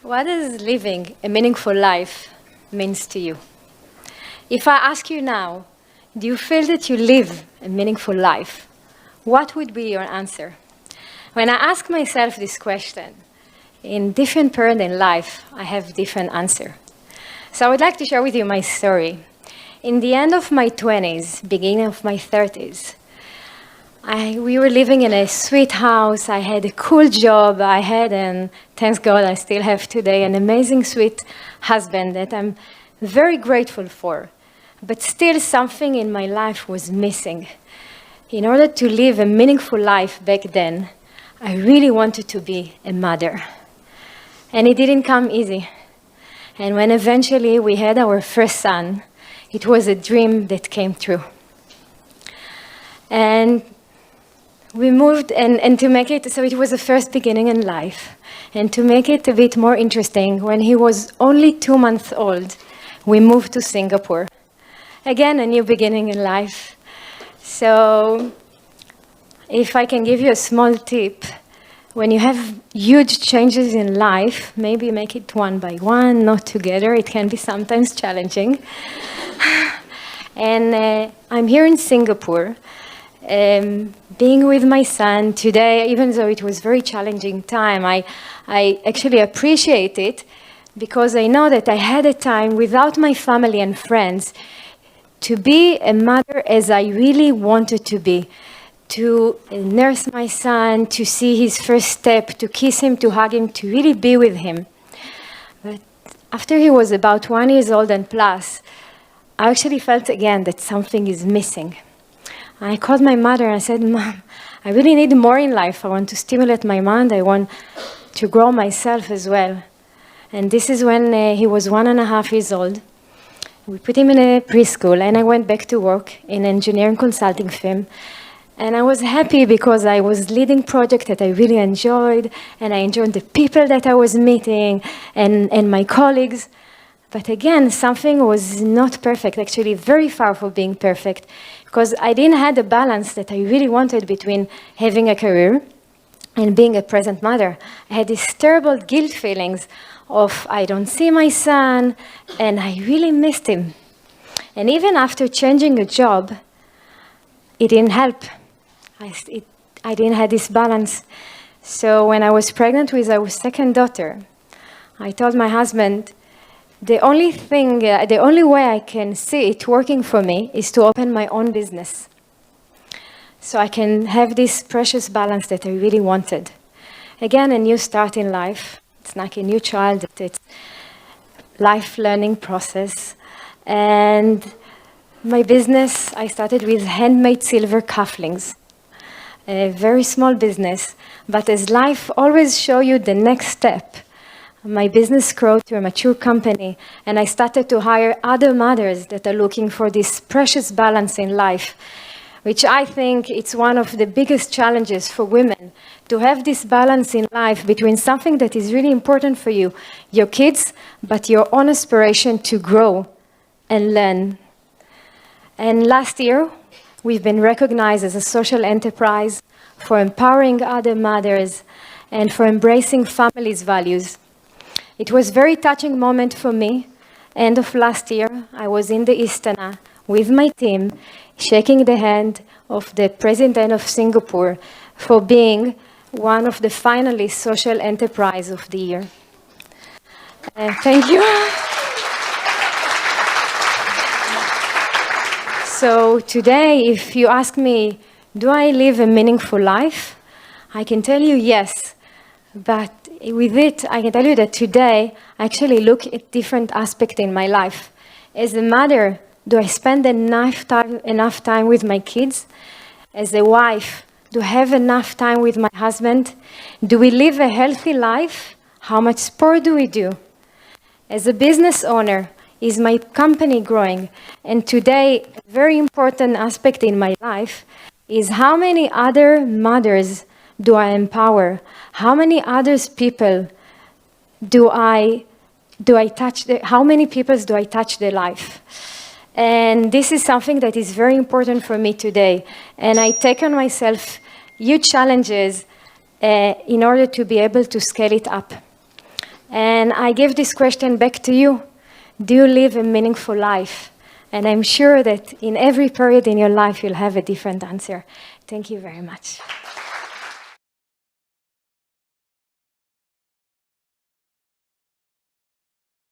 What does living a meaningful life means to you? If I ask you now, do you feel that you live a meaningful life? What would be your answer? When I ask myself this question, in different periods in life, I have different answer. So I would like to share with you my story. In the end of my 20s, beginning of my 30s, we were living in a sweet house. I had a cool job. I had, and thanks God, I still have today, an amazing, sweet husband that I'm very grateful for. But still, something in my life was missing. In order to live a meaningful life back then, I really wanted to be a mother. And it didn't come easy. And when eventually we had our first son, it was a dream that came true. And we moved, and to make it, so it was the first beginning in life. And to make it a bit more interesting, when he was only 2 months old, we moved to Singapore. Again, a new beginning in life. So if I can give you a small tip, when you have huge changes in life, maybe make it one by one, not together. It can be sometimes challenging. And I'm here in Singapore, being with my son today, even though it was a very challenging time, I actually appreciate it because I know that I had a time without my family and friends to be a mother as I really wanted to be, to nurse my son, to see his first step, to kiss him, to hug him, to really be with him. But after he was about 1 year old and plus, I actually felt again that something is missing. I called my mother and I said, Mom, I really need more in life. I want to stimulate my mind. I want to grow myself as well. And this is when he was 1.5 years old. We put him in a preschool, and I went back to work in an engineering consulting firm. And I was happy because I was leading projects that I really enjoyed, and I enjoyed the people that I was meeting and my colleagues. But again, something was not perfect, actually very far from being perfect, because I didn't have the balance that I really wanted between having a career and being a present mother. I had these terrible guilt feelings of I don't see my son, and I really missed him. And even after changing a job, it didn't help. I didn't have this balance. So when I was pregnant with our second daughter, I told my husband, the only way I can see it working for me is to open my own business. So I can have this precious balance that I really wanted. Again, a new start in life. It's like a new child. It's life learning process. And my business, I started with handmade silver cufflinks. A very small business. But as life always shows you the next step, my business grew to a mature company, and I started to hire other mothers that are looking for this precious balance in life, which I think it's one of the biggest challenges for women, to have this balance in life between something that is really important for you, your kids, but your own aspiration to grow and learn. And last year, we've been recognized as a social enterprise for empowering other mothers and for embracing families' values. It was a very touching moment for me. End of last year, I was in the Istana with my team, shaking the hand of the President of Singapore for being one of the finalists Social Enterprise of the Year. Thank you. So today, if you ask me, do I live a meaningful life? I can tell you yes, but with it, I can tell you that today, I actually look at different aspects in my life. As a mother, do I spend enough time with my kids? As a wife, do I have enough time with my husband? Do we live a healthy life? How much sport do we do? As a business owner, is my company growing? And today, a very important aspect in my life is how many other mothers do I empower? How many other people do I touch? How many people do I touch their life? And this is something that is very important for me today. And I take on myself huge challenges in order to be able to scale it up. And I give this question back to you. Do you live a meaningful life? And I'm sure that in every period in your life, you'll have a different answer. Thank you very much.